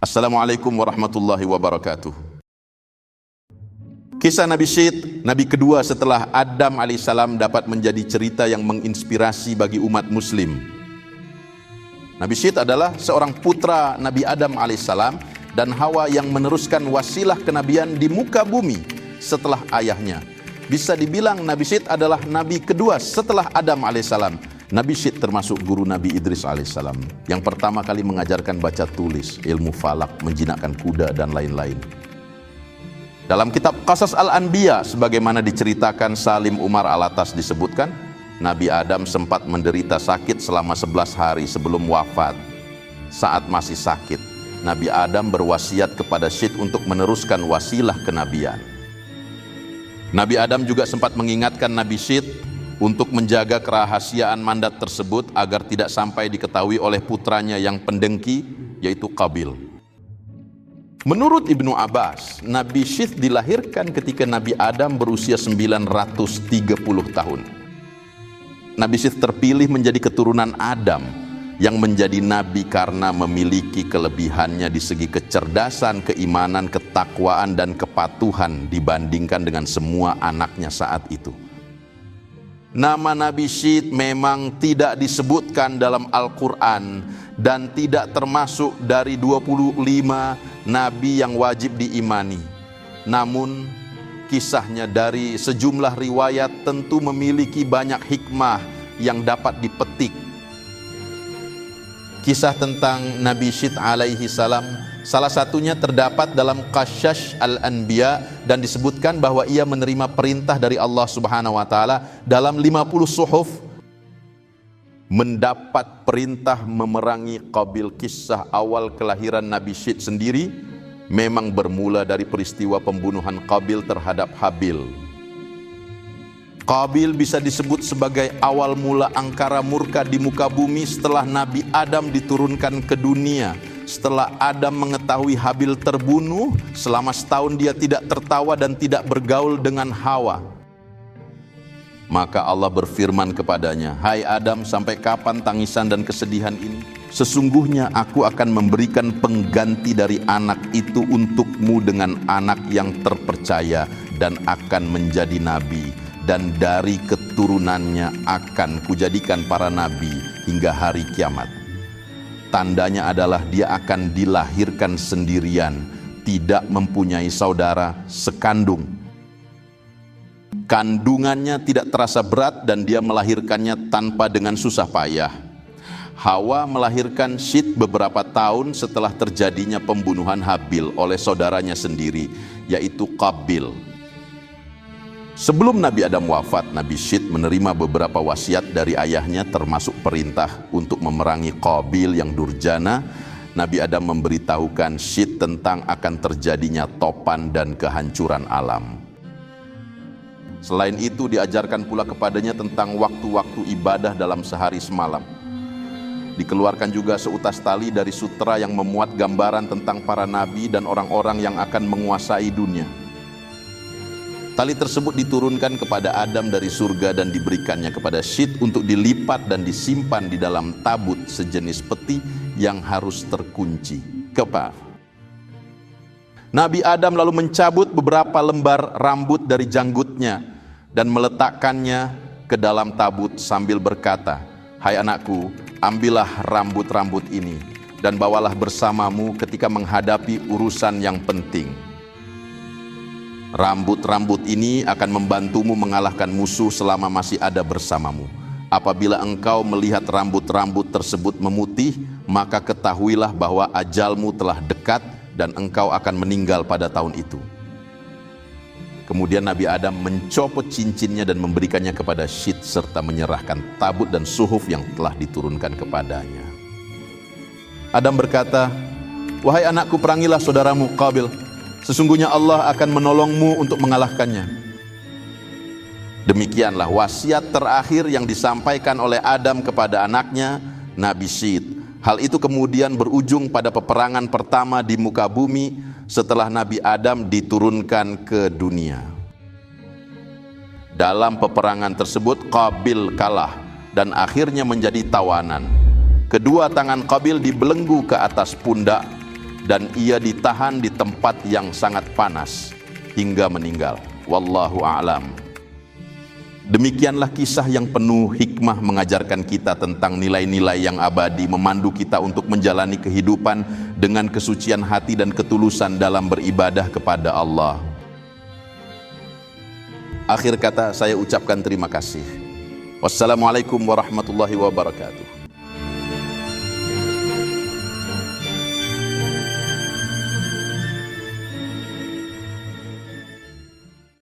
Assalamualaikum warahmatullahi wabarakatuh. Kisah Nabi Syed, Nabi kedua setelah Adam alaihissalam, dapat menjadi cerita yang menginspirasi bagi umat muslim. Nabi Syed adalah seorang putra Nabi Adam alaihissalam dan Hawa yang meneruskan wasilah kenabian di muka bumi setelah ayahnya. Bisa dibilang Nabi Syed adalah Nabi kedua setelah Adam alaihissalam. Nabi Syed termasuk guru Nabi Idris alaihissalam yang pertama kali mengajarkan baca tulis, ilmu falak, menjinakkan kuda dan lain-lain. Dalam kitab Qasas Al-Anbiya sebagaimana diceritakan Salim Umar Alatas disebutkan, Nabi Adam sempat menderita sakit selama 11 hari sebelum wafat. Saat masih sakit, Nabi Adam berwasiat kepada Syed untuk meneruskan wasilah kenabian. Nabi Adam juga sempat mengingatkan Nabi Syed untuk menjaga kerahasiaan mandat tersebut agar tidak sampai diketahui oleh putranya yang pendengki, yaitu Qabil. Menurut Ibnu Abbas, Nabi Syed dilahirkan ketika Nabi Adam berusia 930 tahun. Nabi Syed terpilih menjadi keturunan Adam yang menjadi nabi karena memiliki kelebihannya di segi kecerdasan, keimanan, ketakwaan, dan kepatuhan dibandingkan dengan semua anaknya saat itu. Nama Nabi Syed memang tidak disebutkan dalam Al-Quran dan tidak termasuk dari 25 nabi yang wajib diimani. Namun kisahnya dari sejumlah riwayat tentu memiliki banyak hikmah yang dapat dipetik. Kisah tentang Nabi Syed alaihi salam salah satunya terdapat dalam Qasas Al-Anbiya dan disebutkan bahwa ia menerima perintah dari Allah Subhanahu wa taala dalam 50 suhuf, mendapat perintah memerangi Qabil. Kisah awal kelahiran Nabi Syed sendiri memang bermula dari peristiwa pembunuhan Qabil terhadap Habil. Qabil bisa disebut sebagai awal mula angkara murka di muka bumi setelah Nabi Adam diturunkan ke dunia. Setelah Adam mengetahui Habil terbunuh, selama setahun dia tidak tertawa dan tidak bergaul dengan Hawa. Maka Allah berfirman kepadanya, "Hai Adam, sampai kapan tangisan dan kesedihan ini? Sesungguhnya aku akan memberikan pengganti dari anak itu untukmu dengan anak yang terpercaya dan akan menjadi nabi. Dan dari keturunannya akan kujadikan para nabi hingga hari kiamat. Tandanya adalah dia akan dilahirkan sendirian, tidak mempunyai saudara sekandung. Kandungannya tidak terasa berat dan dia melahirkannya tanpa dengan susah payah." Hawa melahirkan Syed beberapa tahun setelah terjadinya pembunuhan Habil oleh saudaranya sendiri, yaitu Qabil. Sebelum Nabi Adam wafat, Nabi Syed menerima beberapa wasiat dari ayahnya, termasuk perintah untuk memerangi Qabil yang durjana. Nabi Adam memberitahukan Syed tentang akan terjadinya topan dan kehancuran alam. Selain itu diajarkan pula kepadanya tentang waktu-waktu ibadah dalam sehari semalam. Dikeluarkan juga seutas tali dari sutra yang memuat gambaran tentang para nabi dan orang-orang yang akan menguasai dunia. Tali tersebut diturunkan kepada Adam dari surga dan diberikannya kepada Syed untuk dilipat dan disimpan di dalam tabut sejenis peti yang harus terkunci. Nabi Adam lalu mencabut beberapa lembar rambut dari janggutnya dan meletakkannya ke dalam tabut sambil berkata, "Hai anakku, ambillah rambut-rambut ini dan bawalah bersamamu ketika menghadapi urusan yang penting. Rambut-rambut ini akan membantumu mengalahkan musuh selama masih ada bersamamu. Apabila engkau melihat rambut-rambut tersebut memutih, maka ketahuilah bahwa ajalmu telah dekat dan engkau akan meninggal pada tahun itu." Kemudian Nabi Adam mencopot cincinnya dan memberikannya kepada Syed serta menyerahkan tabut dan suhuf yang telah diturunkan kepadanya. Adam berkata, "Wahai anakku, perangilah saudaramu Qabil. Sesungguhnya Allah akan menolongmu untuk mengalahkannya." Demikianlah wasiat terakhir yang disampaikan oleh Adam kepada anaknya, Nabi Syed. Hal itu kemudian berujung pada peperangan pertama di muka bumi setelah Nabi Adam diturunkan ke dunia. Dalam peperangan tersebut Qabil kalah dan akhirnya menjadi tawanan. Kedua tangan Qabil dibelenggu ke atas pundak dan ia ditahan di tempat yang sangat panas hingga meninggal. Wallahu a'lam. Demikianlah kisah yang penuh hikmah mengajarkan kita tentang nilai-nilai yang abadi, memandu kita untuk menjalani kehidupan dengan kesucian hati dan ketulusan dalam beribadah kepada Allah. Akhir kata saya ucapkan terima kasih. Wassalamualaikum warahmatullahi wabarakatuh.